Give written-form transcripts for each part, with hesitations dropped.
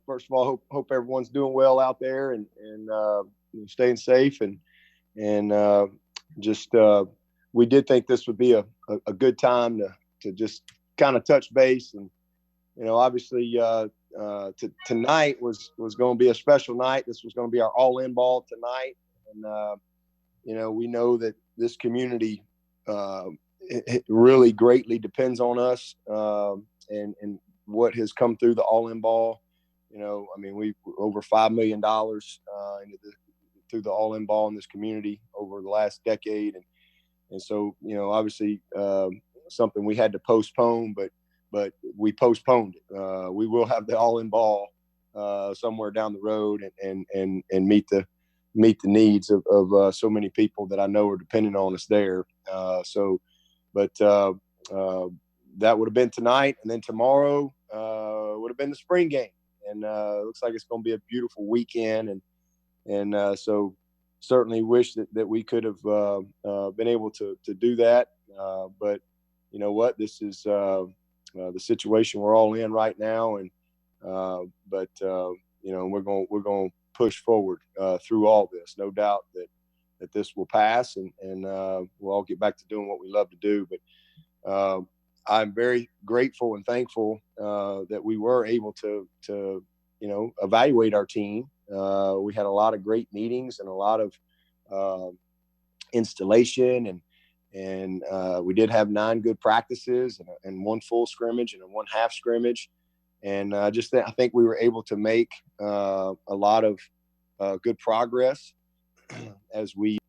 First of all, hope everyone's doing well out there and staying safe and just we did think this would be a good time to just kind of touch base and obviously tonight was going to be a special night. This was going to be our all-in ball tonight, and we know that this community it really greatly depends on us and what has come through the all-in ball. We over $5 million through the all-in ball in this community over the last decade, and so obviously something we had to postpone, but we postponed it. We will have the all-in ball somewhere down the road and meet the needs of so many people that I know are depending on us there. That would have been tonight, and then tomorrow would have been the spring game, and it looks like it's going to be a beautiful weekend, and so certainly wish that we could have been able to do that, but you know what, this is the situation we're all in right now, and we're going to push forward through all this. No doubt that this will pass, and we'll all get back to doing what we love to do. But I'm very grateful and thankful that we were able to evaluate our team. We had a lot of great meetings and a lot of installation, and we did have 9 good practices and 1 full scrimmage and 1 half scrimmage. And I think we were able to make a lot of good progress as we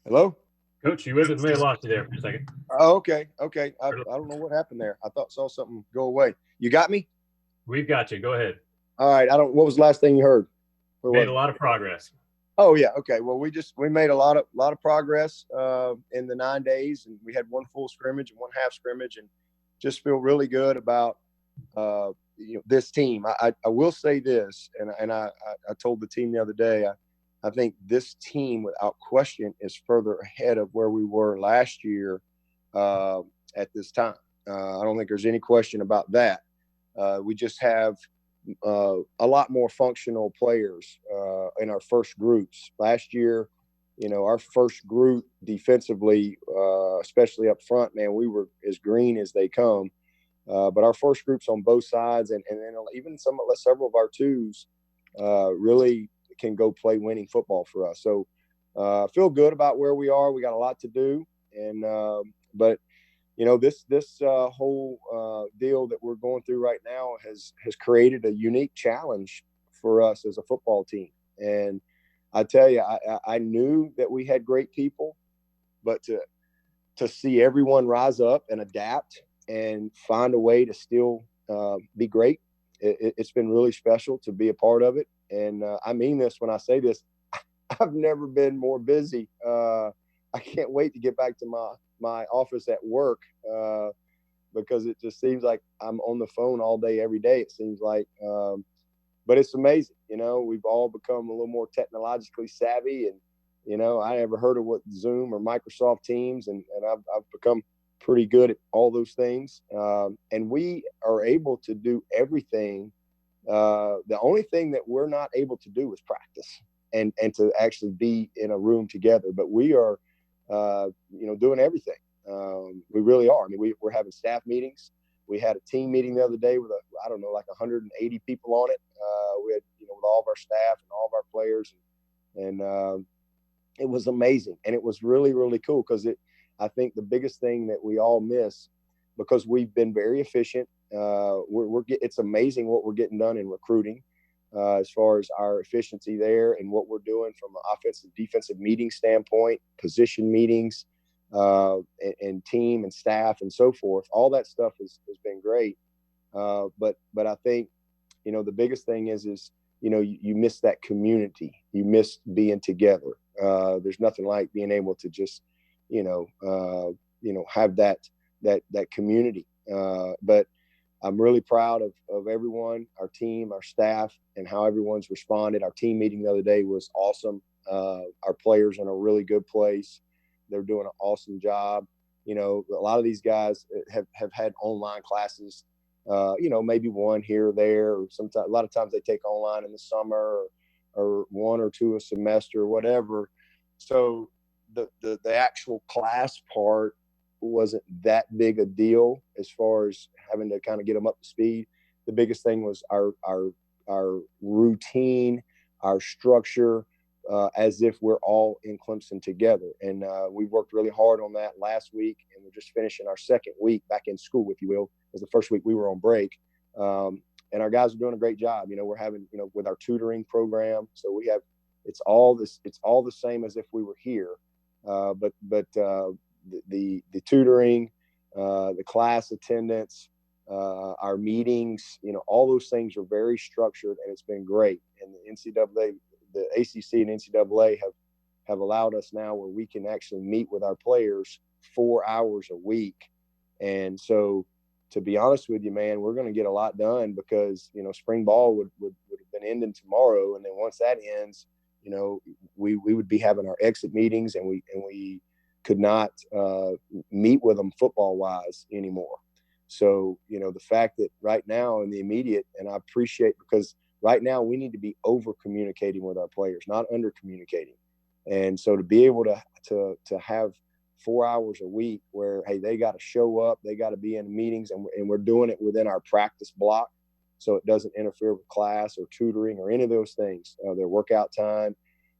Hello? Coach, you with us? May have lost you there for a second. Oh, okay. I don't know what happened there. I saw something go away. You got me? We've got you. Go ahead. All right. What was the last thing you heard? Made a lot of progress. Oh yeah. Okay. Well, we made a lot of progress in the 9 days, and we had 1 full scrimmage and 1 half scrimmage, and just feel really good about this team. I will say this, and I told the team the other day, I think this team, without question, is further ahead of where we were last year at this time. I don't think there's any question about that. We just have a lot more functional players in our first groups. Last year, our first group defensively, especially up front, man, we were as green as they come. But our first groups on both sides, and then even several of our twos really can go play winning football for us. So I feel good about where we are. We got a lot to do, and but this whole deal that we're going through right now has created a unique challenge for us as a football team. And I tell you, I knew that we had great people, but to see everyone rise up and adapt and find a way to still be great, it's been really special to be a part of it. And I mean this when I say this. I've never been more busy. I can't wait to get back to my office at work because it just seems like I'm on the phone all day, every day, it seems like. But it's amazing. We've all become a little more technologically savvy. And, I never heard of what Zoom or Microsoft Teams, and I've become pretty good at all those things. And we are able to do everything. The only thing that we're not able to do is practice and to actually be in a room together. But we are, doing everything. We really are. I mean, we're having staff meetings. We had a team meeting the other day with like 180 people on it. We had, with all of our staff and all of our players, and it was amazing. And it was really, really cool because I think the biggest thing that we all miss, because we've been very efficient. It's amazing what we're getting done in recruiting as far as our efficiency there and what we're doing from an offensive, defensive meeting standpoint, position meetings, and team and staff and so forth. All that stuff has been great. But I think, the biggest thing is you miss that community. You miss being together. There's nothing like being able to just, have that community. But I'm really proud of everyone, our team, our staff, and how everyone's responded. Our team meeting the other day was awesome. Our players are in a really good place. They're doing an awesome job. You know, a lot of these guys have had online classes, you know, maybe one here or there, or sometimes a lot of times they take online in the summer, or one or two a semester or whatever. So the actual class part wasn't that big a deal as far as having to kind of get them up to speed. The biggest thing was our routine, our structure, as if we're all in Clemson together. And we worked really hard on that last week, and we're just finishing our second week back in school, if you will. It was the first week we were on break. And our guys are doing a great job. You know, we're having, you know, with our tutoring program. So we have, it's all the same as if we were here. But the tutoring, the class attendance, our meetings, you know, all those things are very structured, and it's been great. And the NCAA, the ACC and NCAA have allowed us now where we can actually meet with our players 4 hours a week. And so, to be honest with you, man, we're going to get a lot done because, you know, spring ball would have been ending tomorrow. And then once that ends, you know, we would be having our exit meetings, and we could not meet with them football wise anymore. So, you know, the fact that right now in the immediate, and I appreciate, because right now we need to be over communicating with our players, not under communicating. And so to be able to have 4 hours a week where, hey, they got to show up, they got to be in meetings, and we're doing it within our practice block, so it doesn't interfere with class or tutoring or any of those things, their workout time.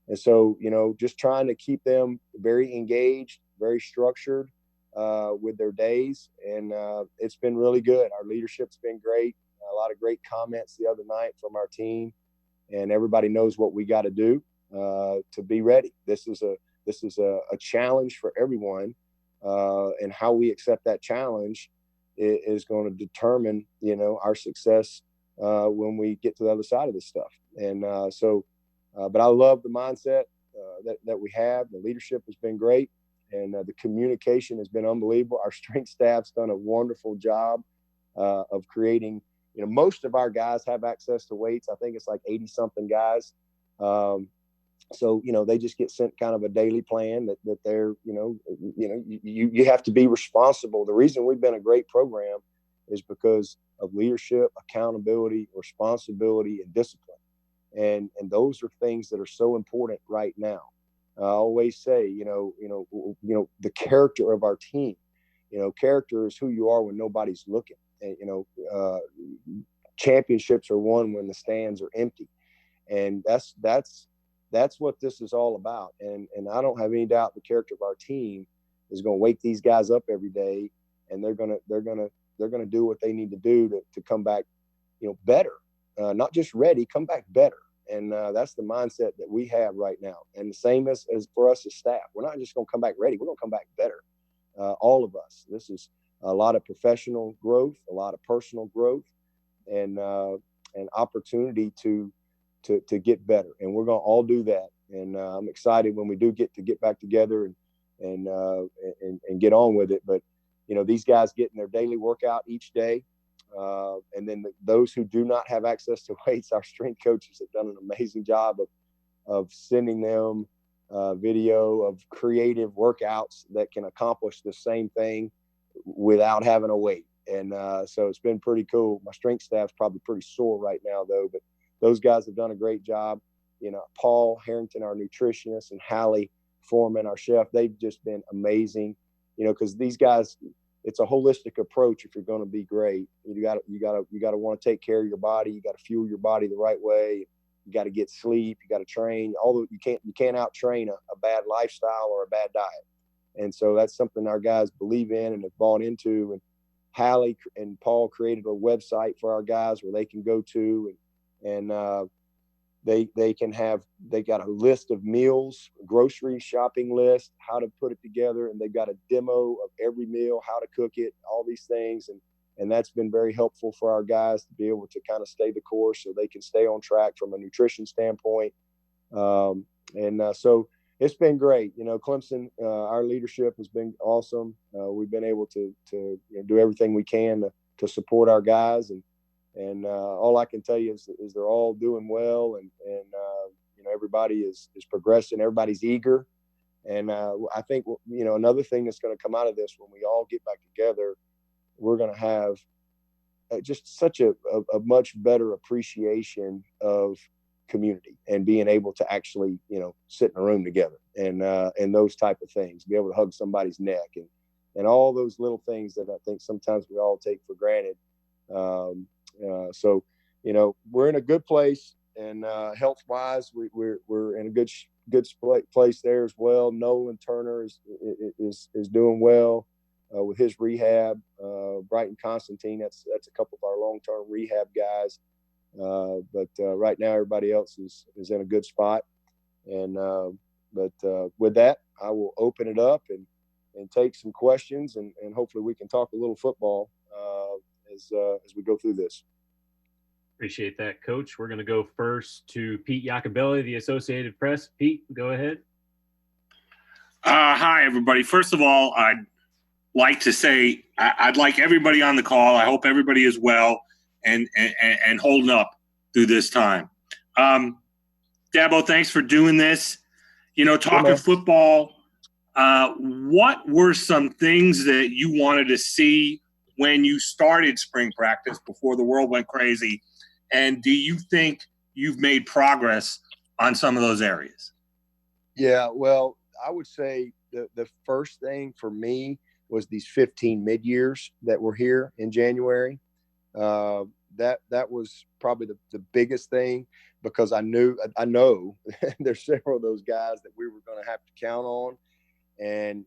And so, you know, just trying to keep them very engaged, very structured with their days. And it's been really good. Our leadership's been great. A lot of great comments the other night from our team, and everybody knows what we got to do to be ready. This is a challenge for everyone, and how we accept that challenge is going to determine, you know, our success when we get to the other side of this stuff. And but I love the mindset that we have. The leadership has been great, and the communication has been unbelievable. Our strength staff's done a wonderful job of creating. You know, most of our guys have access to weights. I think it's like 80 something guys. So, you know, they just get sent kind of a daily plan that they're, you have to be responsible. The reason we've been a great program is because of leadership, accountability, responsibility, and discipline. And those are things that are so important right now. I always say, the character of our team, character is who you are when nobody's looking. And, championships are won when the stands are empty. And that's what this is all about. And I don't have any doubt the character of our team is going to wake these guys up every day, and they're going to do what they need to do to come back, better, not just ready, come back better. And that's the mindset that we have right now. And the same as for us as staff, we're not just going to come back ready. We're going to come back better. All of us. This is a lot of professional growth, a lot of personal growth, and opportunity to get better. And we're going to all do that. And I'm excited when we do get back together and get on with it. But, these guys getting their daily workout each day. And then those who do not have access to weights, our strength coaches have done an amazing job of sending them video of creative workouts that can accomplish the same thing without having a weight. And so it's been pretty cool. My strength staff's probably pretty sore right now, though, but those guys have done a great job. Paul Harrington, our nutritionist, and Hale Foreman, our chef, they've just been amazing, because these guys, it's a holistic approach. If you're going to be great, you got to want to take care of your body. You got to fuel your body the right way. You got to get sleep. You got to train. Although you can't out train a bad lifestyle or a bad diet. And so that's something our guys believe in and have bought into. And Hale and Paul created a website for our guys where they can go to, and they got a list of meals, grocery shopping list, how to put it together, and they've got a demo of every meal, how to cook it, all these things, and that's been very helpful for our guys to be able to kind of stay the course so they can stay on track from a nutrition standpoint. So it's been great. Clemson, our leadership has been awesome. We've been able to do everything we can to support our guys. And all I can tell you is they're all doing well, and everybody is progressing. Everybody's eager. And I think, another thing that's going to come out of this when we all get back together, we're going to have just such a much better appreciation of community and being able to actually, sit in a room together and those type of things, be able to hug somebody's neck and all those little things that I think sometimes we all take for granted. So, we're in a good place, and health wise, we're in a good place there as well. Nolan Turner is doing well with his rehab. Brighton Constantine, that's a couple of our long-term rehab guys. But right now everybody else is in a good spot. And but with that, I will open it up and take some questions, and hopefully we can talk a little football as we go through this. Appreciate that, Coach. We're going to go first to Pete Iacoobelli, the Associated Press. Pete, go ahead. Hi, everybody. First of all, I'd like to say I'd like everybody on the call. I hope everybody is well and holding up through this time. Dabo, thanks for doing this. Talking football, what were some things that you wanted to see when you started spring practice before the world went crazy? And do you think you've made progress on some of those areas? Yeah, well, I would say the first thing for me was these 15 mid-years that were here in January. That was probably the biggest thing, because I know there's several of those guys that we were going to have to count on. And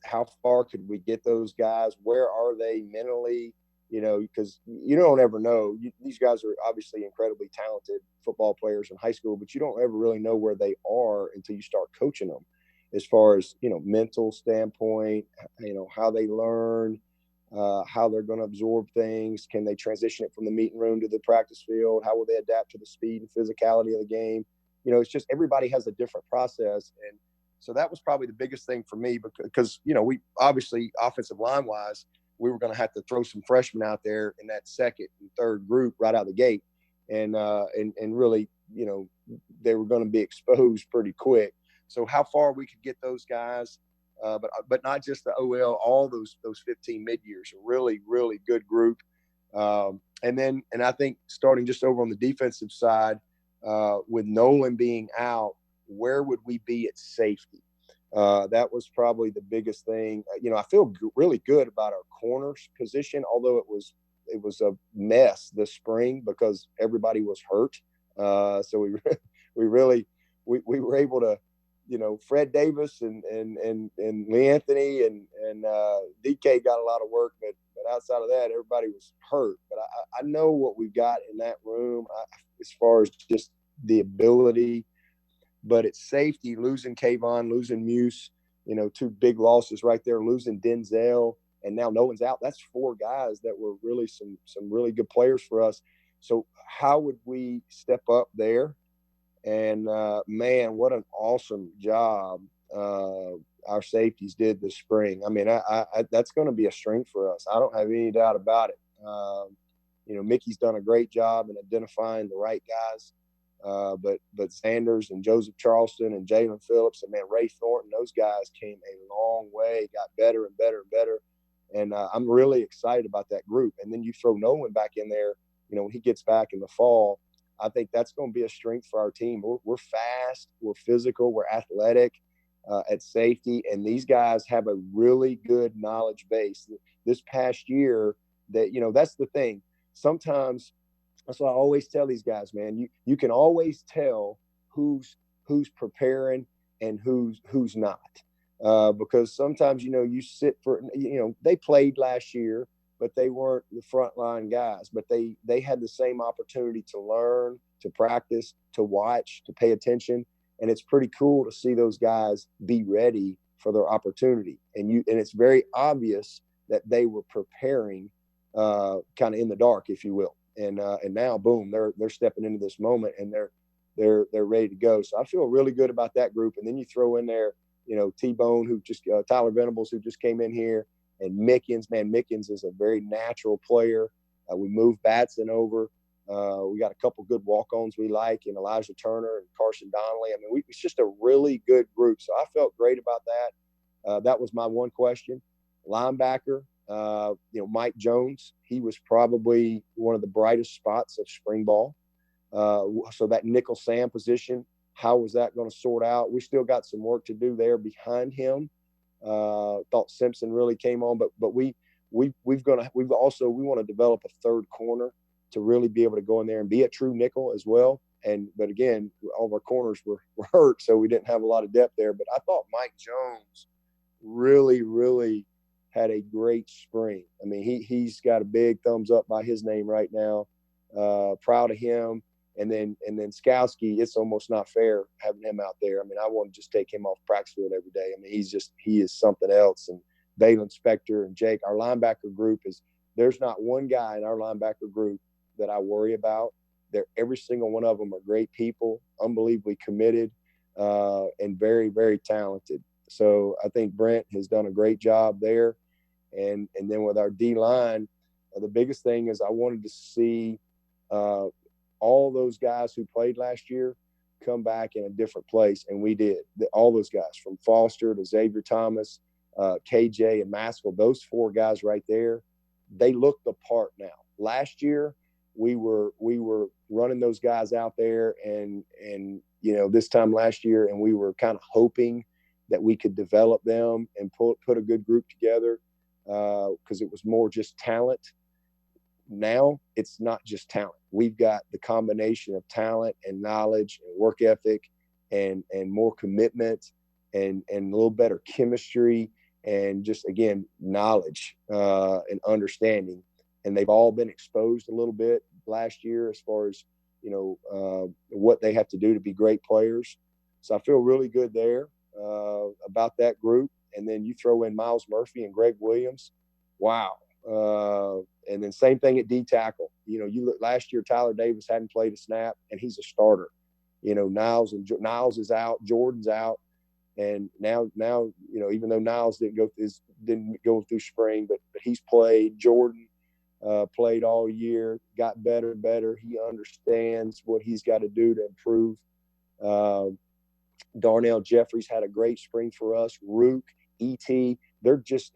how far could we get those guys? Where are they mentally? Because you don't ever know. These guys are obviously incredibly talented football players in high school, but you don't ever really know where they are until you start coaching them, as far as, mental standpoint, how they learn, how they're going to absorb things. Can they transition it from the meeting room to the practice field? How will they adapt to the speed and physicality of the game? It's just everybody has a different process. And so that was probably the biggest thing for me, because we obviously, offensive line wise, we were going to have to throw some freshmen out there in that second and third group right out of the gate. And really, they were going to be exposed pretty quick. So how far we could get those guys, but not just the OL, all those 15 mid-years, a really, really good group. And I think starting just over on the defensive side, with Nolan being out, where would we be at safety? That was probably the biggest thing. I feel really good about our corners position, although it was a mess this spring because everybody was hurt. So we were able to, Fred Davis and Lee Anthony and DK got a lot of work, but outside of that, everybody was hurt. But I know what we've got in that room as far as just the ability. But it's safety, losing Kayvon, losing Muse, two big losses right there, losing Denzel, and now Nolan's out. That's four guys that were really some really good players for us. So how would we step up there? And, man, what an awesome job our safeties did this spring. I mean, I that's going to be a strength for us. I don't have any doubt about it. Mickey's done a great job in identifying the right guys. But Sanders and Joseph Charleston and Jalen Phillips and, man, Ray Thornton, those guys came a long way, got better and better and better. And I'm really excited about that group. And then you throw Nolan back in there, when he gets back in the fall, I think that's going to be a strength for our team. We're fast, we're physical, we're athletic at safety. And these guys have a really good knowledge base. This past year, that's the thing. Sometimes – that's what I always tell these guys, man. You can always tell who's preparing and who's not, because sometimes you sit for they played last year, but they weren't the frontline guys. But they had the same opportunity to learn, to practice, to watch, to pay attention, and it's pretty cool to see those guys be ready for their opportunity. And it's very obvious that they were preparing, kind of in the dark, if you will. And now, boom, they're stepping into this moment, and they're ready to go. So I feel really good about that group. And then you throw in there, T-Bone, Tyler Venables, who just came in here, And Mickens is a very natural player. We moved Batson over. We got a couple good walk-ons we like, and Elijah Turner and Carson Donnelly. I mean, it's just a really good group. So I felt great about that. That was my one question. Linebacker, Mike Jones, he was probably one of the brightest spots of spring ball. So that nickel Sam position, how was that going to sort out? We still got some work to do there behind him. Thought Simpson really came on, but we want to develop a third corner to really be able to go in there and be a true nickel as well. But again, all of our corners were hurt, so we didn't have a lot of depth there. But I thought Mike Jones really, really had a great spring. I mean, he's got a big thumbs up by his name right now. Proud of him. And then Skowski, it's almost not fair having him out there. I mean, I want to just take him off practice field every day. I mean, he is something else. And Balin Spector and Jake, our linebacker group there's not one guy in our linebacker group that I worry about. Every single one of them are great people, unbelievably committed, and very, very talented. So I think Brent has done a great job there. And then with our D-line, the biggest thing is I wanted to see all those guys who played last year come back in a different place, and we did. All those guys, from Foster to Xavier Thomas, KJ and Maskell, those four guys right there, they look the part now. Last year, we were running those guys out there, and this time last year, and we were kind of hoping that we could develop them and put a good group together because it was more just talent. Now it's not just talent. We've got the combination of talent and knowledge and work ethic and more commitment and a little better chemistry and just, again, knowledge and understanding. And they've all been exposed a little bit last year as far as, what they have to do to be great players. So I feel really good there about that group. And then you throw in Miles Murphy and Greg Williams. Wow. And then same thing at D tackle. You look last year, Tyler Davis hadn't played a snap, and he's a starter. Niles is out, Jordan's out, and now even though Niles didn't go through spring, but he's played. Jordan played all year, got better. He understands what he's got to do to improve. Darnell Jeffries had a great spring for us. Rook, ET, we're just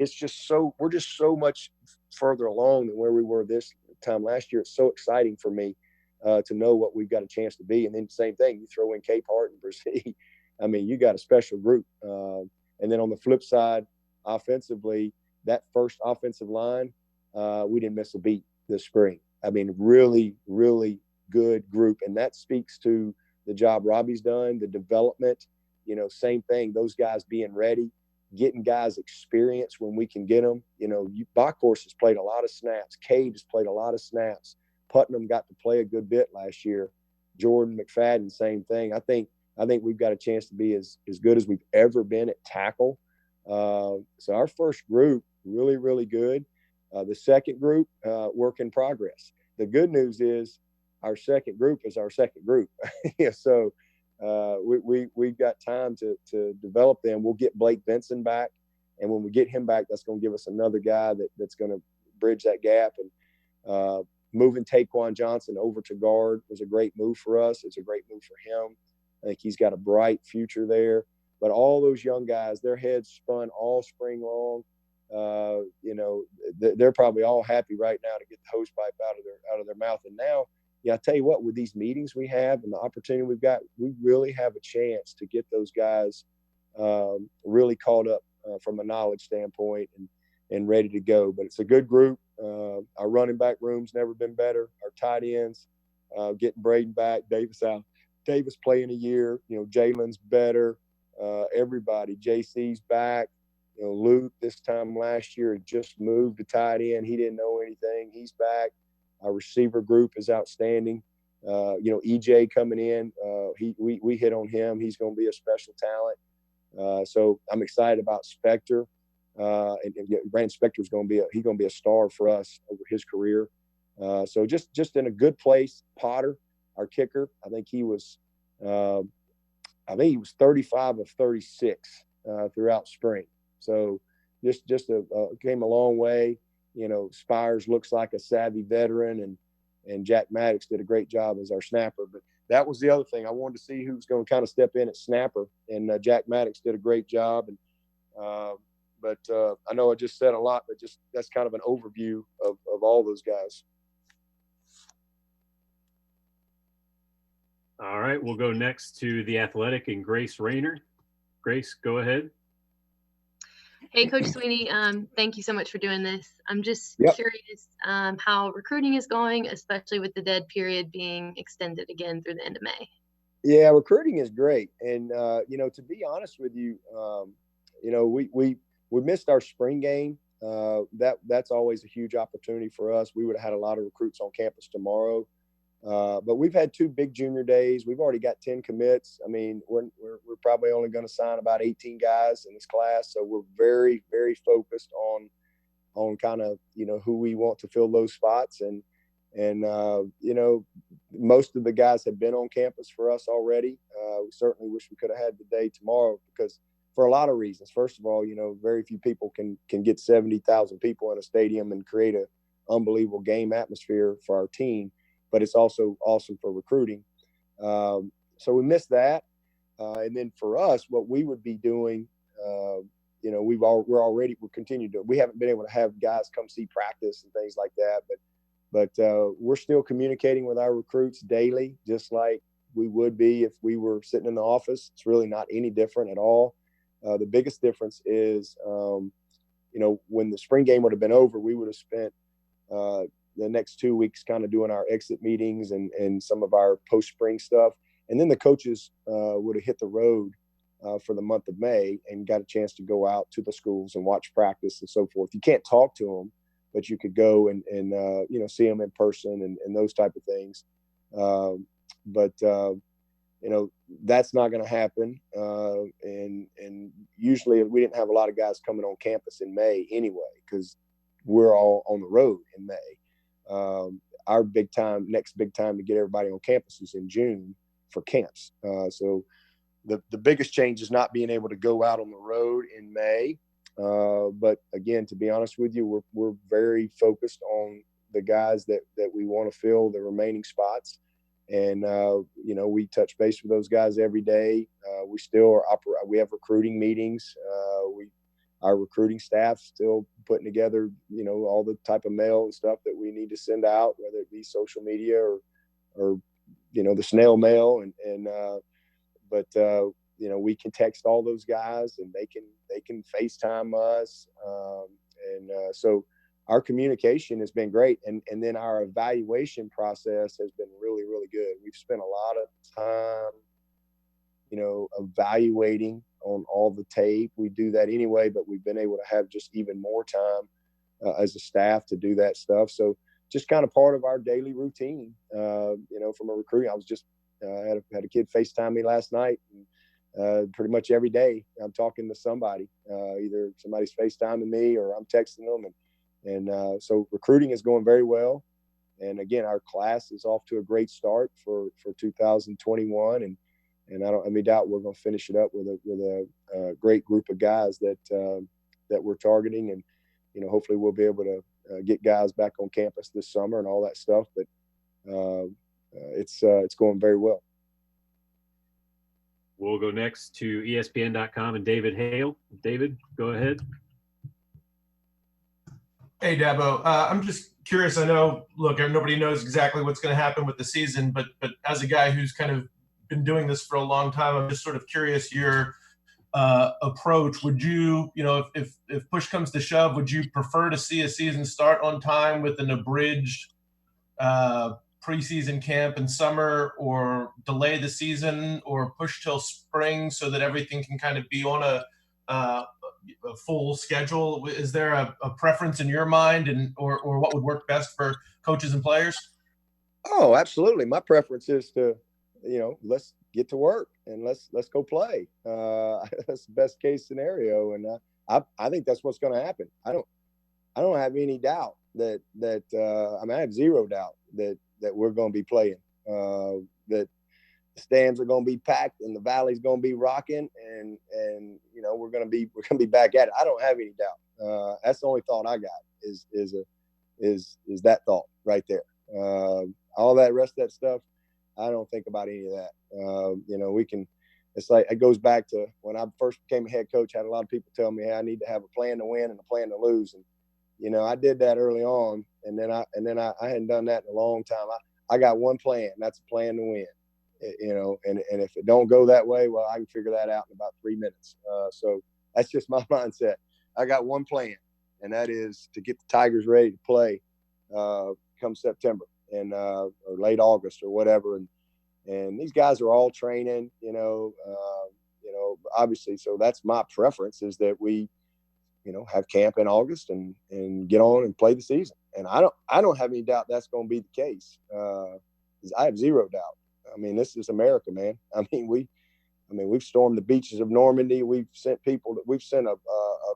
so much further along than where we were this time last year. It's so exciting for me to know what we've got a chance to be. And then same thing, you throw in Cape Hart and Brazil. I mean, you got a special group. And then on the flip side, offensively, that first offensive line, we didn't miss a beat this spring. I mean, really, really good group. And that speaks to the job Robbie's done, the development, same thing, those guys being ready, getting guys experience when we can get them. Bockhorst has played a lot of snaps. Cade has played a lot of snaps. Putnam got to play a good bit last year. Jordan McFadden, same thing. I think we've got a chance to be as good as we've ever been at tackle. So our first group, really, really good. The second group, work in progress. The good news is our second group is our second group. So we've got time to develop them. We'll get Blake Benson back, and when we get him back, that's going to give us another guy that's going to bridge that gap. And moving Taquan Johnson over to guard was a great move for us. It's a great move for him. I think he's got a bright future there. But all those young guys, their heads spun all spring long. They're probably all happy right now to get the hose pipe out of their mouth. And now, I tell you what, with these meetings we have and the opportunity we've got, we really have a chance to get those guys really caught up from a knowledge standpoint and ready to go. But it's a good group. Our running back room's never been better. Our tight ends, getting Braden back, Davis out. Davis playing a year. Jalen's better. Everybody. JC's back. Luke this time last year had just moved to tight end. He didn't know anything. He's back. Our receiver group is outstanding. EJ coming in, we hit on him. He's going to be a special talent. So I'm excited about Spector. And Brandon Spector is going to be a star for us over his career. So just in a good place. Potter, our kicker, I think he was 35 of 36 throughout spring. So came a long way. Spires looks like a savvy veteran, and Jack Maddox did a great job as our snapper. But that was the other thing. I wanted to see who's going to kind of step in at snapper, and Jack Maddox did a great job. And but I know I just said a lot, but that's kind of an overview of all those guys. All right, we'll go next to the Athletic and Grace Raynor. Grace, go ahead. Hey, Coach Swinney, thank you so much for doing this. I'm just curious how recruiting is going, especially with the dead period being extended again through the end of May. Yeah, recruiting is great. And, to be honest with you, we missed our spring game. That's always a huge opportunity for us. We would have had a lot of recruits on campus tomorrow. But we've had 2 big junior days. We've already got 10 commits. I mean, we're probably only going to sign about 18 guys in this class. So we're very, very focused on kind of, who we want to fill those spots. And most of the guys have been on campus for us already. We certainly wish we could have had the day tomorrow because for a lot of reasons. First of all, very few people can get 70,000 people in a stadium and create an unbelievable game atmosphere for our team. But it's also awesome for recruiting. So we missed that. And then for us, what we would be doing, we're continuing to. We haven't been able to have guys come see practice and things like that, but we're still communicating with our recruits daily, just like we would be if we were sitting in the office. It's really not any different at all. The biggest difference is, when the spring game would have been over, we would have spent the next 2 weeks kind of doing our exit meetings and some of our post-spring stuff. And then the coaches would have hit the road for the month of May and got a chance to go out to the schools and watch practice and so forth. You can't talk to them, but you could go and see them in person and those type of things. But that's not going to happen. And usually we didn't have a lot of guys coming on campus in May anyway, because we're all on the road in May. Our next big time to get everybody on campus is in June for camps. So the biggest change is not being able to go out on the road in May. But again, to be honest with you, we're very focused on the guys that we want to fill the remaining spots. And, we touch base with those guys every day. We still we have recruiting meetings. Our recruiting staff still putting together, all the type of mail and stuff that we need to send out, whether it be social media or the snail mail. But we can text all those guys and they can FaceTime us. So our communication has been great. And then our evaluation process has been really, really good. We've spent a lot of time, evaluating on all the tape. We do that anyway, but we've been able to have just even more time as a staff to do that stuff. So just kind of part of our daily routine, from a recruiting. I was just had a kid FaceTime me last night. And, pretty much every day I'm talking to somebody, either somebody's FaceTiming me or I'm texting them. And so recruiting is going very well. And again, our class is off to a great start for 2021. And I don't have any doubt we're going to finish it up with a great group of guys that we're targeting. And, hopefully we'll be able to get guys back on campus this summer and all that stuff. But it's going very well. We'll go next to ESPN.com and David Hale. David, go ahead. Hey, Dabo. I'm just curious. I know, look, nobody knows exactly what's going to happen with the season, but as a guy who's kind of been doing this for a long time, I'm just sort of curious your approach. Would you, if push comes to shove, would you prefer to see a season start on time with an abridged preseason camp in summer, or delay the season, or push till spring so that everything can kind of be on a full schedule? Is there a preference in your mind, or what would work best for coaches and players? Oh, absolutely. My preference is to, let's get to work and let's go play. That's the best case scenario. And I think that's what's going to happen. I don't have any doubt that I have zero doubt that we're going to be playing, that the stands are going to be packed and the valley's going to be rocking, and we're going to be back at it. I don't have any doubt. That's the only thought I got is that thought right there. All that rest of that stuff, I don't think about any of that. It's like, it goes back to when I first became a head coach. I had a lot of people tell me, hey, I need to have a plan to win and a plan to lose. And, I did that early on, and then I hadn't done that in a long time. I got one plan. That's a plan to win, and if it don't go that way, well, I can figure that out in about 3 minutes. So that's just my mindset. I got one plan, and that is to get the Tigers ready to play come September and or late August or whatever. And these guys are all training, obviously. So that's my preference, is that we, have camp in August and get on and play the season. And I don't have any doubt that's going to be the case. I have zero doubt. I mean, this is America, man. We've stormed the beaches of Normandy. We've sent a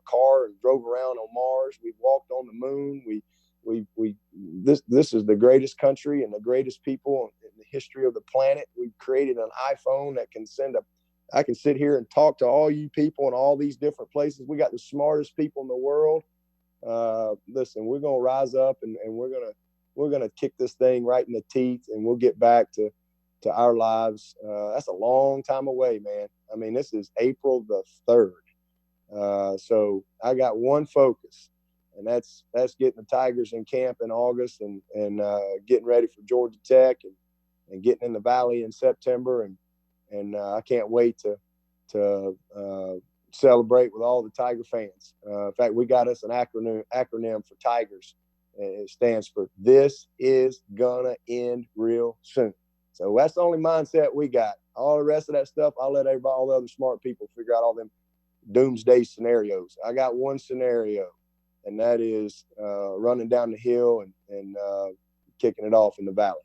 car and drove around on Mars. We've walked on the moon. This is the greatest country and the greatest people in the history of the planet. We've created an iPhone that can I can sit here and talk to all you people in all these different places. We got the smartest people in the world. Listen, we're going to rise up and we're going to kick this thing right in the teeth, and we'll get back to our lives. That's a long time away, man. I mean, this is April the 3rd. So I got one focus, and that's getting the Tigers in camp in August and getting ready for Georgia Tech and getting in the Valley in September. And I can't wait to celebrate with all the Tiger fans. In fact, we got us an acronym for Tigers. It stands for "This is gonna end real soon." So that's the only mindset we got. All the rest of that stuff, I'll let all the other smart people figure out all them doomsday scenarios. I got one scenario, and that is running down the hill and kicking it off in the Valley.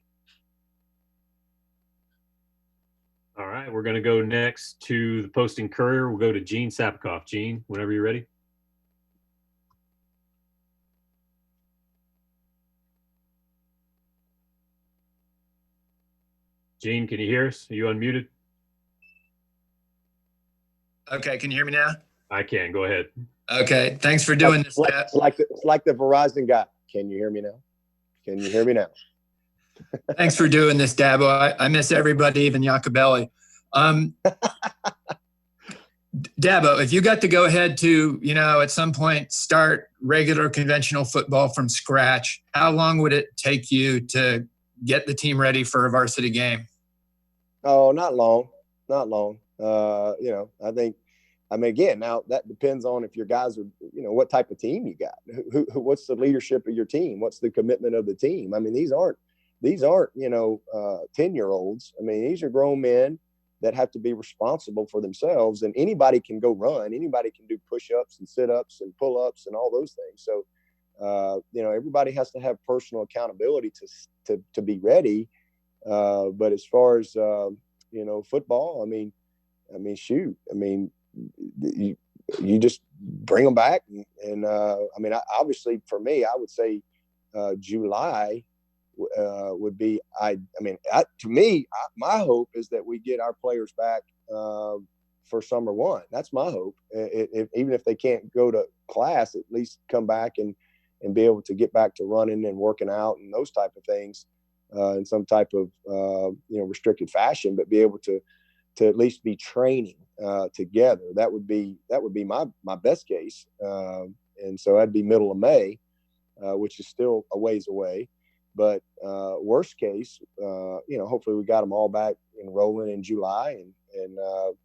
All right, we're going to go next to the Posting Courier. We'll go to Gene Sapikoff. Gene, whenever you're ready. Gene, can you hear us? Are you unmuted? Okay, can you hear me now? I can. Go ahead. Okay, thanks for doing this. It's like the Verizon guy. Can you hear me now? Can you hear me now? Thanks for doing this, Dabo. I miss everybody, even Iacoobelli. Dabo, if you got to go ahead to, at some point start regular conventional football from scratch, how long would it take you to get the team ready for a varsity game? Oh, not long. Again, now that depends on if your guys are, what type of team you got. What's the leadership of your team? What's the commitment of the team? I mean, these aren't 10-year-olds. I mean, these are grown men that have to be responsible for themselves, and anybody can go run. Anybody can do push-ups and sit-ups and pull-ups and all those things. So, everybody has to have personal accountability to be ready. But as far as, football, shoot, you just bring them back. And obviously for me, I would say July would be, my hope is that we get our players back for summer one. That's my hope. Even if they can't go to class, at least come back and be able to get back to running and working out and those type of things in some type of, restricted fashion, but be able to at least be training together. That would be my best case. And so that'd be middle of May, which is still a ways away. But worst case, hopefully we got them all back enrolling in July and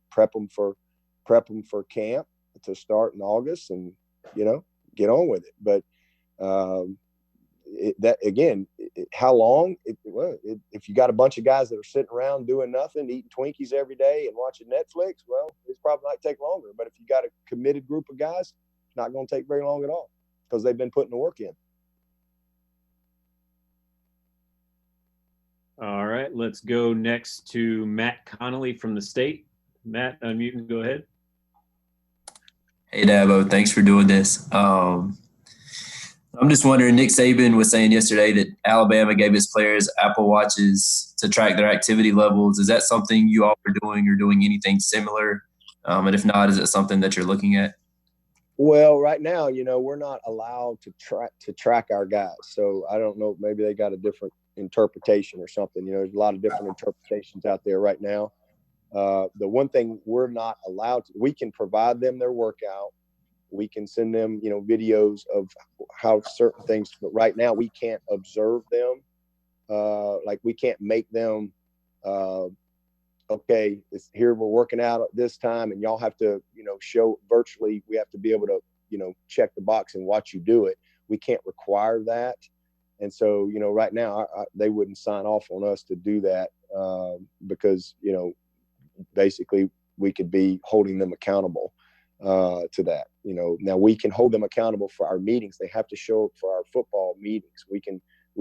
prep them for camp to start in August and, get on with it. But how long? If you got a bunch of guys that are sitting around doing nothing, eating Twinkies every day and watching Netflix, well, it's probably might take longer. But if you got a committed group of guys, it's not going to take very long at all because they've been putting the work in. All right, let's go next to Matt Connolly from the State. Matt, unmute and go ahead. Hey, Dabo, thanks for doing this. I'm just wondering, Nick Saban was saying yesterday that Alabama gave his players Apple Watches to track their activity levels. Is that something you all are doing or doing anything similar? And if not, is it something that you're looking at? Well, right now, we're not allowed to track our guys. So I don't know, maybe they got a different interpretation or something. There's a lot of different interpretations out there right now. The one thing we're not allowed to, we can provide them their workout. We can send them, videos of how certain things, but right now we can't observe them. Like we can't make them, okay, here we're working out at this time and y'all have to, show virtually, we have to be able to, check the box and watch you do it. We can't require that. And so, right now they wouldn't sign off on us to do that because, basically we could be holding them accountable to that. Now we can hold them accountable for our meetings. They have to show up for our football meetings. We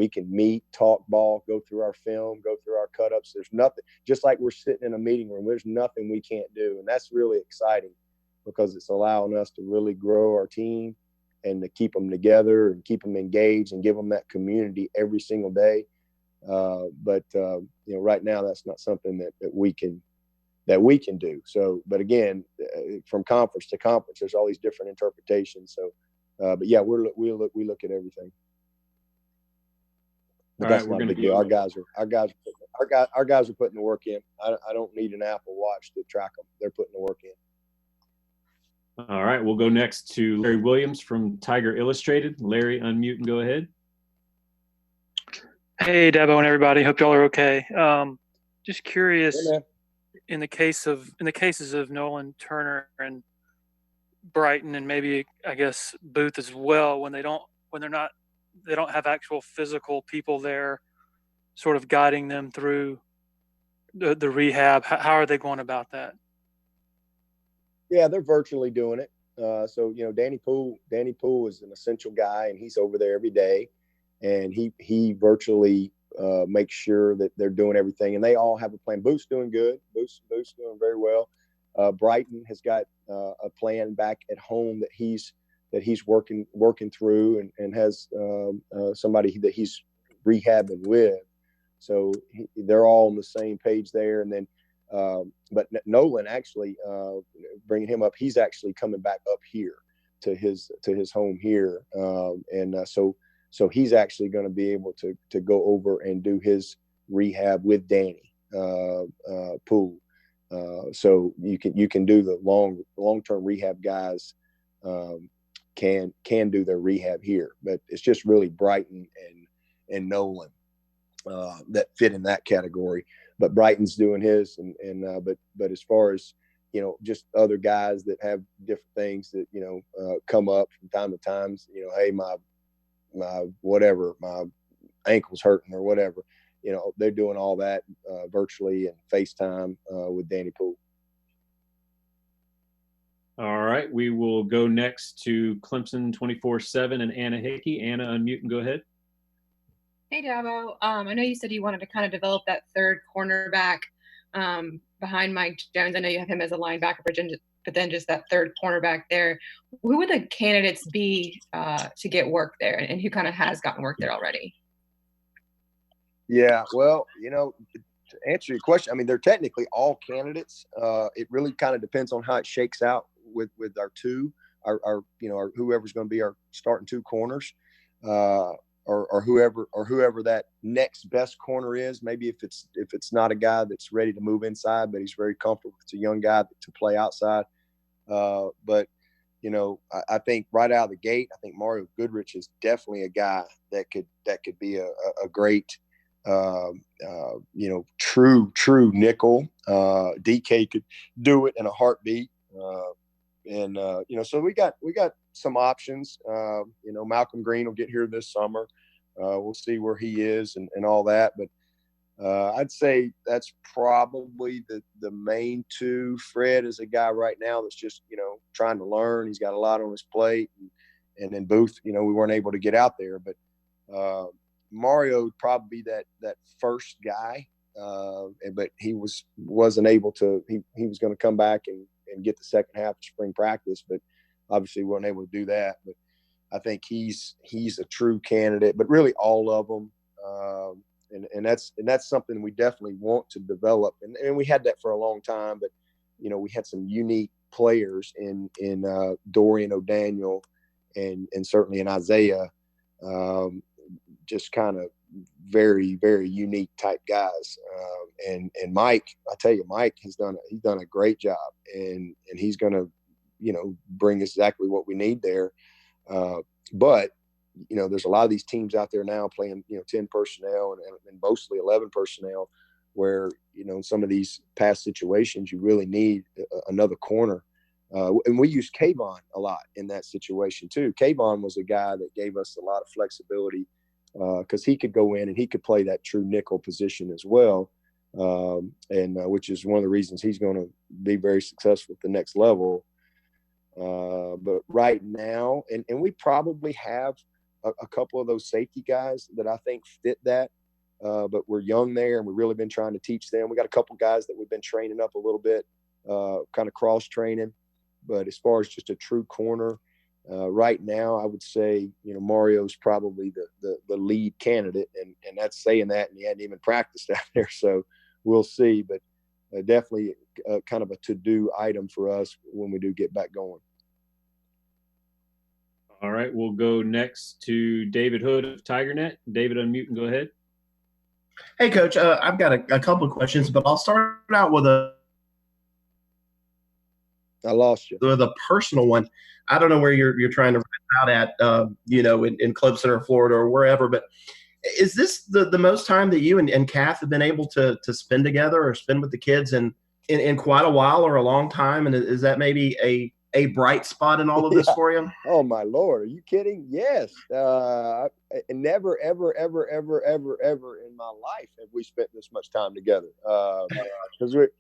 can meet, talk ball, go through our film, go through our cut-ups. There's nothing, just like we're sitting in a meeting room, there's nothing we can't do. And that's really exciting because it's allowing us to really grow our team and to keep them together and keep them engaged and give them that community every single day. But right now that's not something that we can do. So, but again, from conference to conference, there's all these different interpretations. So, but yeah, we look at everything. But that's not a big deal. Our guys are putting the work in. I don't need an Apple Watch to track them. They're putting the work in. All right, we'll go next to Larry Williams from Tiger Illustrated. Larry, unmute and go ahead. Hey, Dabo and everybody. Hope y'all are okay. Just curious, Yeah, in the cases of Nolan, Turner, and Brighton, and maybe I guess Booth as well, when they don't have actual physical people there, sort of guiding them through the rehab. How are they going about that? Yeah, they're virtually doing it. So Danny Poole is an essential guy, and he's over there every day, and he virtually makes sure that they're doing everything, and they all have a plan. Booth's doing good. Booth's doing very well. Brighton has got a plan back at home that he's working through, and has somebody that he's rehabbing with. So they're all on the same page there. And then, but Nolan actually, bringing him up, he's actually coming back up here to his home here, so he's actually going to be able to go over and do his rehab with Danny Poole. So you can do the long-term rehab guys can do their rehab here, but it's just really Brighton and Nolan that fit in that category. But Brighton's doing his, but as far as just other guys that have different things that come up from time to time, hey, my whatever, my ankle's hurting or whatever, they're doing all that virtually and FaceTime with Danny Poole. All right, we will go next to Clemson 24/7 and Anna Hickey. Anna, unmute and go ahead. Hey, Dabo. I know you said you wanted to kind of develop that third cornerback behind Mike Jones. I know you have him as a linebacker, but then just that third cornerback there. Who would the candidates be to get work there, and who kind of has gotten work there already? Yeah, well, to answer your question, I mean, they're technically all candidates. It really kind of depends on how it shakes out with our whoever's going to be our starting two corners, or whoever that next best corner is. Maybe if it's not a guy that's ready to move inside, but he's very comfortable. It's a young guy to play outside. But I think right out of the gate, I think Mario Goodrich is definitely a guy that could be a great true nickel. DK could do it in a heartbeat. So we got some options. Malcolm Green will get here this summer. We'll see where he is and all that. But I'd say that's probably the main two. Fred is a guy right now that's just, trying to learn. He's got a lot on his plate. And then Booth, we weren't able to get out there. But Mario would probably be that first guy. But he wasn't able to. He was going to come back and get the second half of spring practice, but obviously weren't able to do that. But I think he's a true candidate, but really all of them. And that's something we definitely want to develop. And we had that for a long time, but we had some unique players in Dorian O'Daniel and certainly in Isaiah. Just kind of very, very unique type guys. And Mike, I tell you, Mike he's done a great job, and he's going to, bring us exactly what we need there. But, there's a lot of these teams out there now playing, 10 personnel and mostly 11 personnel where, in some of these past situations, you really need another corner. And we used Kayvon a lot in that situation too. Kayvon was a guy that gave us a lot of flexibility because he could go in and he could play that true nickel position as well. Which is one of the reasons he's going to be very successful at the next level. But right now, and we probably have a couple of those safety guys that I think fit that, but we're young there and we've really been trying to teach them. We got a couple guys that we've been training up a little bit, kind of cross training. But as far as just a true corner, right now, I would say, Mario's probably the lead candidate, and that's saying that, and he hadn't even practiced out there, so we'll see. But definitely kind of a to-do item for us when we do get back going. All right, we'll go next to David Hood of TigerNet. David, unmute and go ahead. Hey, Coach, I've got a couple of questions, but I'll start out with I lost you. The personal one. I don't know where you're trying to rent out at, in Clemson or Florida or wherever, but is this the most time that you and Kath have been able to spend together or spend with the kids in quite a while or a long time? And is that maybe a bright spot in all of this for you? Oh, my Lord. Are you kidding? Yes. Never, ever, ever, ever, ever, ever in my life have we spent this much time together. Because we're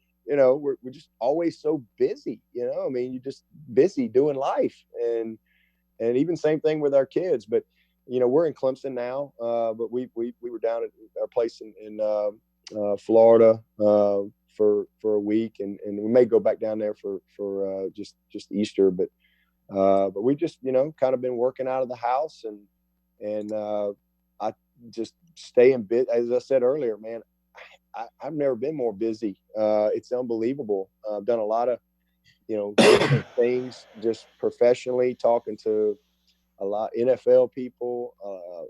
just always so busy, you're just busy doing life, and even same thing with our kids. But, we're in Clemson now, but we were down at our place in Florida for a week, and we may go back down there for just Easter, but we just, kind of been working out of the house, and I just stay in bit. As I said earlier, man, I've never been more busy. It's unbelievable. I've done a lot of, different things just professionally, talking to a lot of NFL people.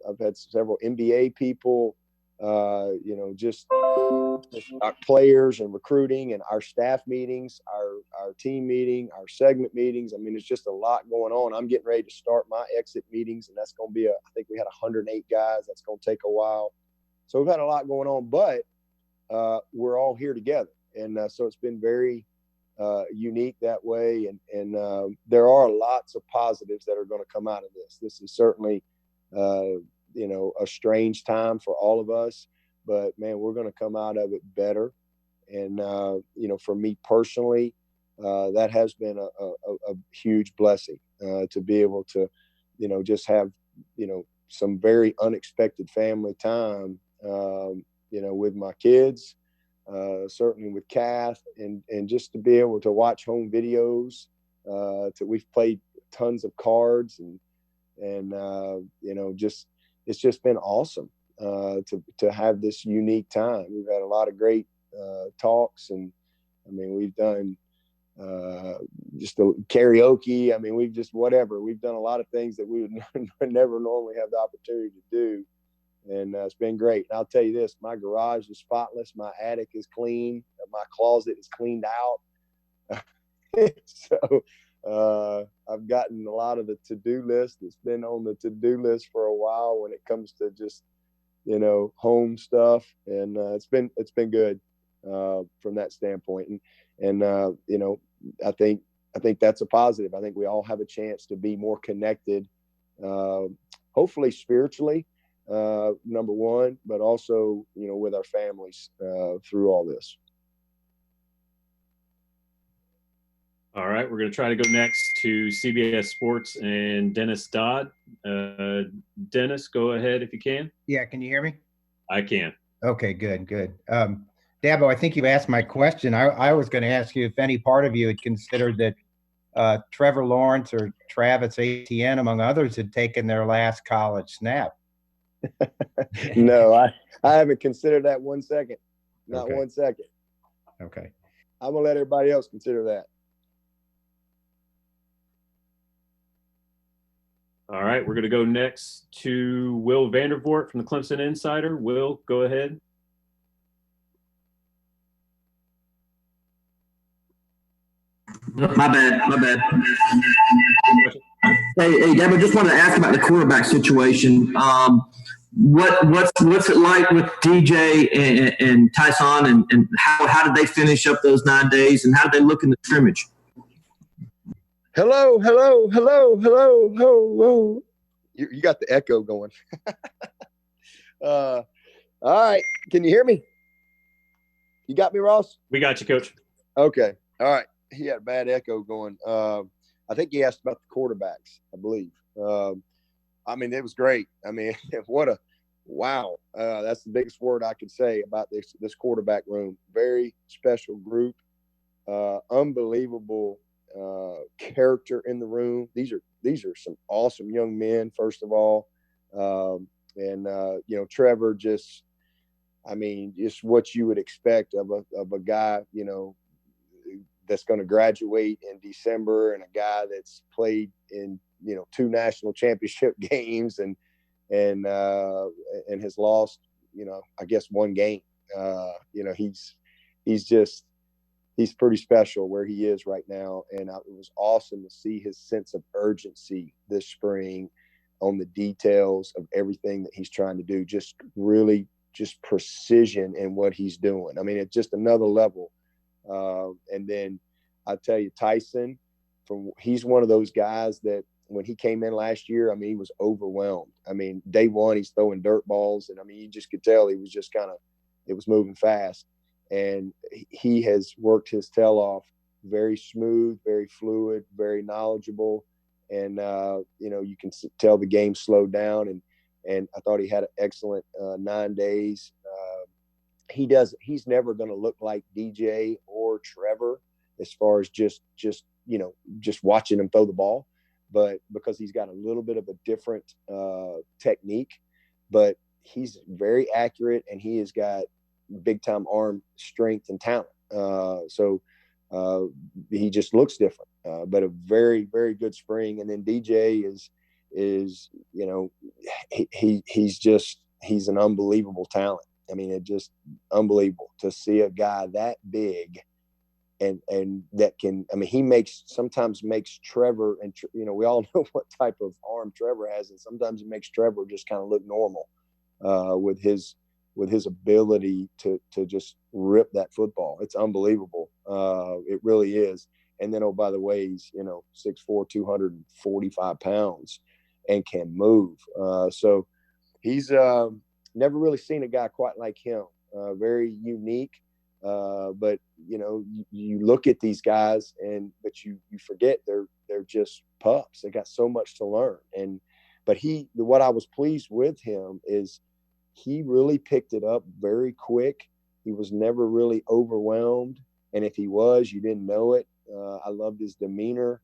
I've had several NBA people, just our players and recruiting and our staff meetings, our team meeting, our segment meetings. It's just a lot going on. I'm getting ready to start my exit meetings, and that's going to be I think we had 108 guys. That's going to take a while. So we've had a lot going on, but we're all here together. And so it's been very unique that way. And there are lots of positives that are going to come out of this. This is certainly, a strange time for all of us, but man, we're going to come out of it better. And, for me personally, that has been a huge blessing to be able to, just have, some very unexpected family time, with my kids, certainly with Kath, and just to be able to watch home videos. We've played tons of cards, and it's just been awesome to have this unique time. We've had a lot of great talks, and we've done just the karaoke. We've just we've done a lot of things that we would never normally have the opportunity to do. And it's been great. And I'll tell you this, my garage is spotless. My attic is clean. My closet is cleaned out. So I've gotten a lot of the to-do list that's been on the to-do list for a while when it comes to just, home stuff. And it's been good from that standpoint. And I think that's a positive. I think we all have a chance to be more connected, hopefully spiritually, number one, but also, with our families through all this. All right, we're going to try to go next to CBS Sports and Dennis Dodd. Dennis, go ahead if you can. Yeah, can you hear me? I can. Okay, good. Dabo, I think you've asked my question. I was going to ask you if any part of you had considered that Trevor Lawrence or Travis Etienne, among others, had taken their last college snap. No, I haven't considered that 1 second. Not 1 second. Okay. I'm going to let everybody else consider that. All right, we're going to go next to Will Vandervoort from the Clemson Insider. Will, go ahead. My bad. Hey, Dabo, just wanted to ask about the quarterback situation. What's it like with DJ and Tyson, and how did they finish up those 9 days, and how did they look in the scrimmage? Hello. You got the echo going. All right. Can you hear me? You got me, Ross? We got you, Coach. Okay. All right. He had a bad echo going. I think he asked about the quarterbacks, I believe. I mean, it was great. I mean, wow. That's the biggest word I could say about this quarterback room. Very special group. Unbelievable character in the room. These are some awesome young men, first of all. Trevor just what you would expect of a guy, that's going to graduate in December, and a guy that's played in, 2 national championship games and has lost, I guess 1 game. He's pretty special where he is right now. And it was awesome to see his sense of urgency this spring on the details of everything that he's trying to do. Just really just precision in what he's doing. I mean, it's just another level. And then I tell you, Tyson, he's one of those guys that when he came in last year, I mean, he was overwhelmed. I mean, day one, he's throwing dirt balls. And I mean, you just could tell he was just it was moving fast. And he has worked his tail off, very smooth, very fluid, very knowledgeable. And, you can tell the game slowed down. And I thought he had an excellent 9 days. He's never going to look like DJ or Trevor as far as just watching him throw the ball, but because he's got a little bit of a different technique, but he's very accurate and he has got big time arm strength and talent. So he just looks different, but a very, very good spring. And then DJ is he's an unbelievable talent. I mean, it just unbelievable to see a guy that big and that can, I mean, he sometimes makes Trevor, and we all know what type of arm Trevor has, and sometimes it makes Trevor just kind of look normal with his ability to just rip that football. It's unbelievable. It really is. And then, oh, by the way, he's 6'4", 245 pounds and can move. So he's never really seen a guy quite like him. Very unique. But you look at these guys but you forget they're just pups. They got so much to learn. But what I was pleased with him is he really picked it up very quick. He was never really overwhelmed. And if he was, you didn't know it. I loved his demeanor.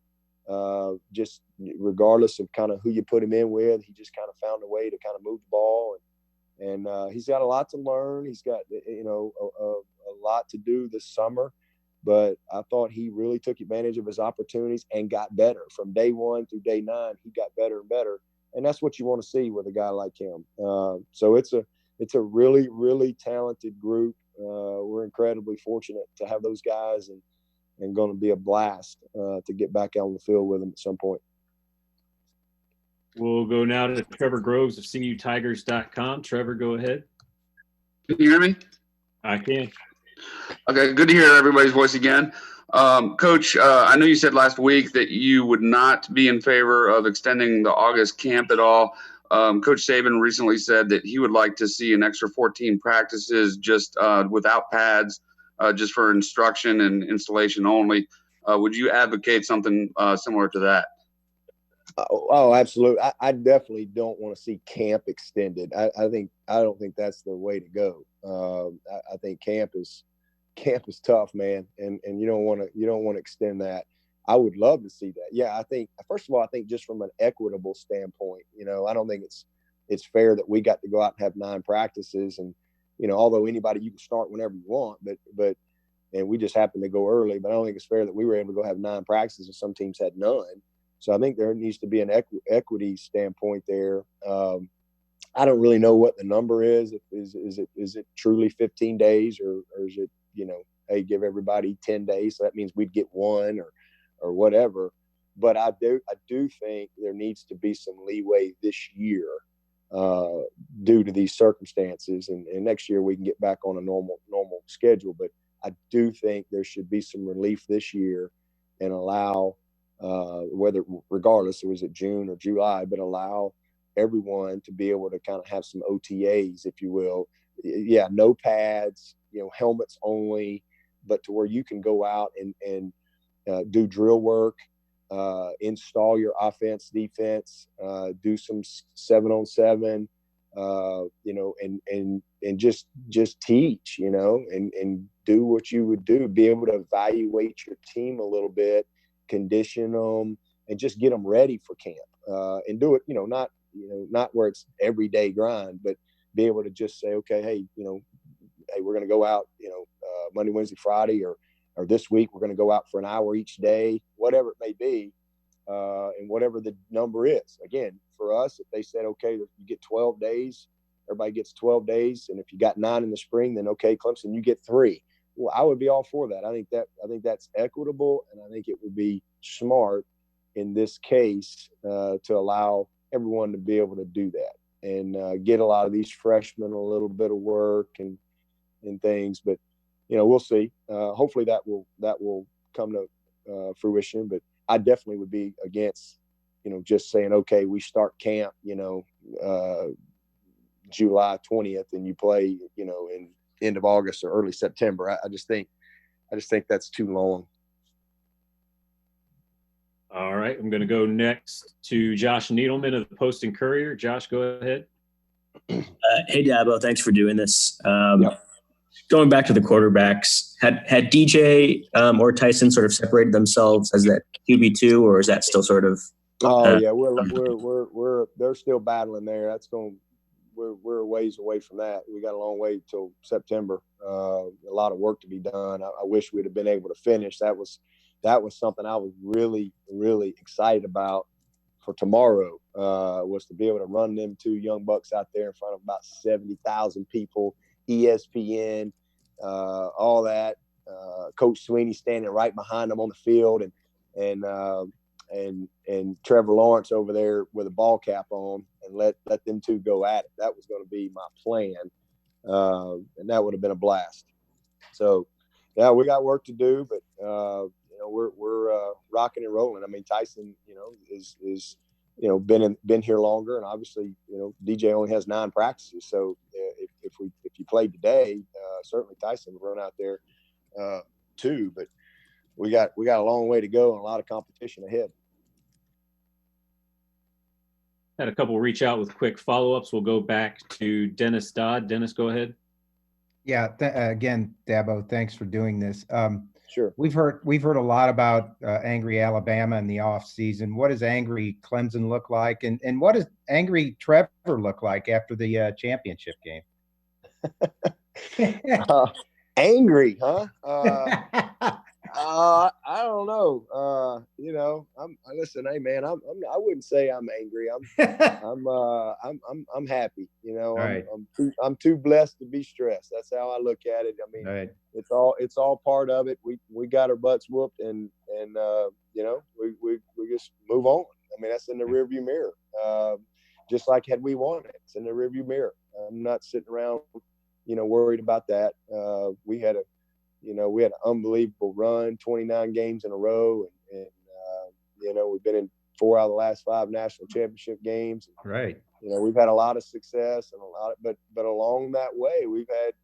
Just regardless of kind of who you put him in with, he just kind of found a way to kind of move the ball. And he's got a lot to learn. He's got, a lot to do this summer, but I thought he really took advantage of his opportunities and got better from day 1 through day 9. He got better and better. And that's what you want to see with a guy like him. So it's a really, really talented group. We're incredibly fortunate to have those guys and going to be a blast to get back out on the field with them at some point. We'll go now to Trevor Groves of CUTigers.com. Trevor, go ahead. Can you hear me? I can. Okay, good to hear everybody's voice again. Coach, I know you said last week that you would not be in favor of extending the August camp at all. Coach Saban recently said that he would like to see an extra 14 practices just without pads, just for instruction and installation only. Would you advocate something similar to that? Oh, absolutely. I definitely don't want to see camp extended. I don't think that's the way to go. I think camp is tough, man, and you don't want to extend that. I would love to see that. Yeah, I think first of all, I think just from an equitable standpoint, I don't think it's fair that we got to go out and have 9 practices, and although anybody you can start whenever you want, but we just happened to go early. But I don't think it's fair that we were able to go have 9 practices and some teams had none. So I think there needs to be an equity standpoint there. I don't really know what the number is. Is it truly 15 days or is it, hey, give everybody 10 days. So that means we'd get one or whatever. But I do think there needs to be some leeway this year due to these circumstances. And next year we can get back on a normal schedule. But I do think there should be some relief this year and allow, regardless, it was June or July, but allow everyone to be able to kind of have some OTAs, if you will. Yeah, no pads, helmets only, but to where you can go out and do drill work, install your offense, defense, do some 7-on-7, and just teach, and do what you would do, be able to evaluate your team a little bit, condition them, and just get them ready for camp, and do it, not where it's everyday grind, but be able to just say, okay, hey, hey, we're going to go out, Monday, Wednesday, Friday, or this week, we're going to go out for an hour each day, whatever it may be, and whatever the number is. Again, for us, if they said, okay, you get 12 days, everybody gets 12 days. And if you got 9 in the spring, then okay, Clemson, you get 3. Well, I would be all for that. I think that's equitable. And I think it would be smart in this case to allow everyone to be able to do that and get a lot of these freshmen a little bit of work and things. But, we'll see. Hopefully that will come to fruition. But I definitely would be against, just saying, okay, we start camp, July 20th and you play, in end of August or early September. I just think that's too long. All right. I'm going to go next to Josh Needleman of the Post and Courier. Josh, go ahead. Hey, Dabo. Thanks for doing this. Going back to the quarterbacks, had DJ or Tyson sort of separated themselves as that QB2, or is that still sort of? Yeah, we're they're still battling there. We're a ways away from that. We got a long way till September. A lot of work to be done. I wish we'd have been able to finish. That was something I was really, really excited about for tomorrow, was to be able to run them 2 young bucks out there in front of about 70,000 people, ESPN, all that. Coach Swinney standing right behind them on the field, and Trevor Lawrence over there with a ball cap on, and let them 2 go at it. That was going to be my plan, and that would have been a blast. So, yeah, we got work to do, but we're rocking and rolling. I mean, Tyson, is been here longer, and obviously, DJ only has 9 practices. So if you played today, certainly Tyson would run out there too. But we got a long way to go and a lot of competition ahead. Had a couple reach out with quick follow-ups. We'll go back to Dennis Dodd. Dennis, go ahead. Yeah. Again, Dabo, thanks for doing this. Sure. We've heard a lot about angry Alabama in the off season. What does angry Clemson look like, and what does angry Trevor look like after the championship game? Angry, huh? I don't know. Listen, hey man, I wouldn't say I'm angry. I'm happy. Right. I'm too blessed to be stressed. That's how I look at it. I mean, right. It's all part of it. We got our butts whooped, and we just move on. I mean, that's in the rearview mirror. Just like had we won it, it's in the rearview mirror. I'm not sitting around, worried about that. We had an unbelievable run, 29 games in a row, and we've been in 4 out of the last 5 national championship games. Right. We've had a lot of success and but along that way, we've had,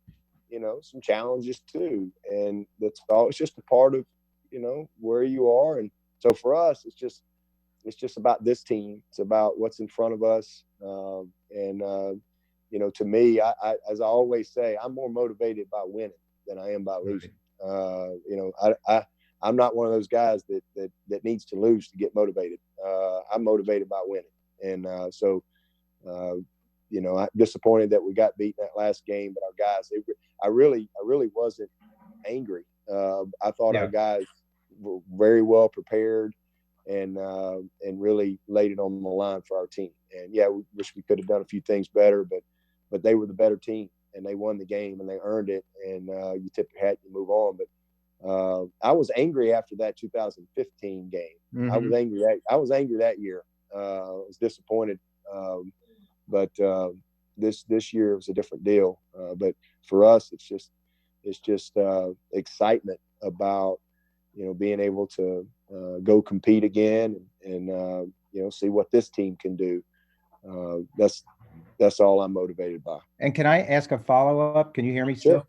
some challenges too. And it's just a part of, where you are. And so for us, it's just about this team. It's about what's in front of us. To me, I as I always say, I'm more motivated by winning than I am by losing. I'm not one of those guys that needs to lose to get motivated. I'm motivated by winning. And I'm disappointed that we got beaten that last game, but our guys, I really wasn't angry. I thought our guys were very well prepared. and really laid it on the line for our team. And yeah, we wish we could have done a few things better, but they were the better team, and they won the game, and they earned it. And you tip your hat, you move on. But I was angry after that 2015 game. Mm-hmm. I was angry that year. I was disappointed. But this year it was a different deal. But for us, it's just excitement about, being able to go compete again and see what this team can do. That's all I'm motivated by. And can I ask a follow-up? Can you hear me still?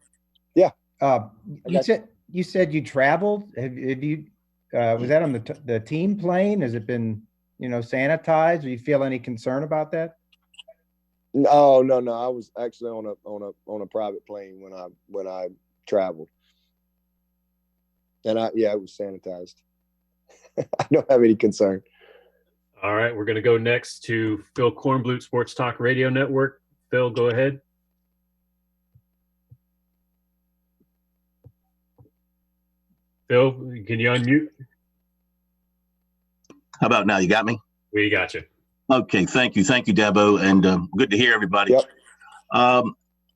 Sure. Yeah. You said you traveled. Have you was that on the team plane? Has it been sanitized? Do you feel any concern about that? No. I was actually on a private plane when I traveled, and it was sanitized. I don't have any concern. All right, we're going to go next to Phil Kornblut, Sports Talk Radio Network. Phil, go ahead. Phil, can you unmute? How about now? You got me? We got you. Okay, thank you, Dabo, and good to hear everybody. Yep.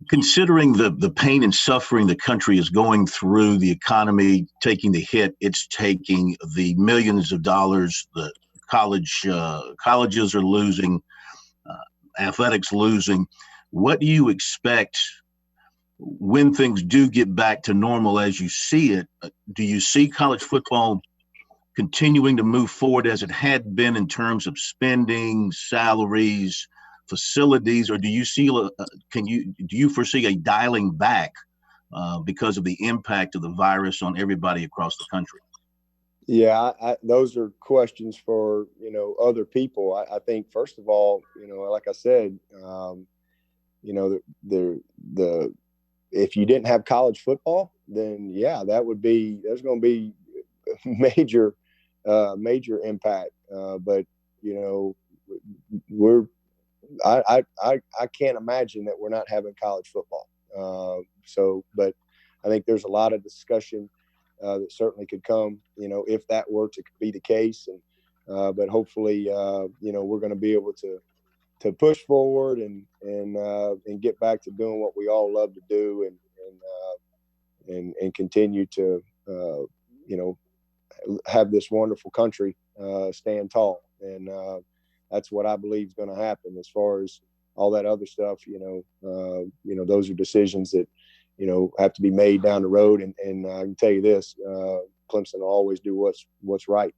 Considering the pain and suffering the country is going through, the economy taking the hit it's taking, the millions of dollars the colleges are losing, athletics losing, what do you expect when things do get back to normal as you see it? Do you see college football continuing to move forward as it had been in terms of spending, salaries, facilities, or do you see do you foresee a dialing back because of the impact of the virus on everybody across the country? Yeah, those are questions for other people. I think first of all, like I said, the if you didn't have college football, then yeah, there's going to be major impact. But I can't imagine that we're not having college football. But I think there's a lot of discussion that certainly could come, if that were to be the case. And but hopefully, we're going to be able to push forward and get back to doing what we all love to do and continue to have this wonderful country stand tall. And that's what I believe is going to happen. As far as all that other stuff, those are decisions that have to be made down the road. And I can tell you this, Clemson will always do what's right.